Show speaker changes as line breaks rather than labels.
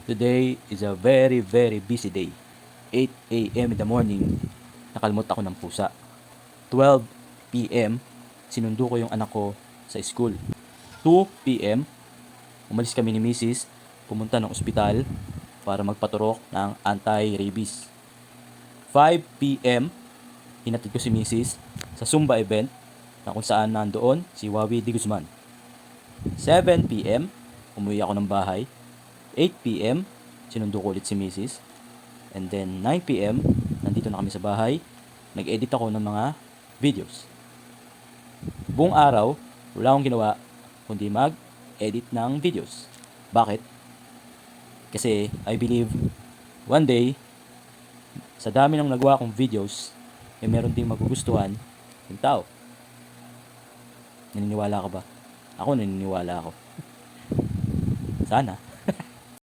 Today is a very very busy day. 8 a.m. in the morning, nakalmot ako ng pusa. 12 p.m., sinundo ko yung anak ko sa school. 2 p.m., umalis kami ni Mrs. pumunta ng ospital para magpaturok ng anti-rabies. 5 p.m., hinatid ko si Mrs. sa Zumba event na kung saan nandoon si Wawi de Guzman. 7 p.m., umuwi ako ng bahay. 8 p.m., sinundo ko ulit si Mrs. And then 9 p.m., nandito na kami sa bahay. Nag-edit ako ng mga videos. Buong araw, wala akong ginawa kundi mag-edit ng videos. Bakit? Kasi I believe one day, sa dami ng nagawa kong videos, meron ding magugustuhan ng tao. Naniniwala ka ba? Ako naniniwala ako. Sana.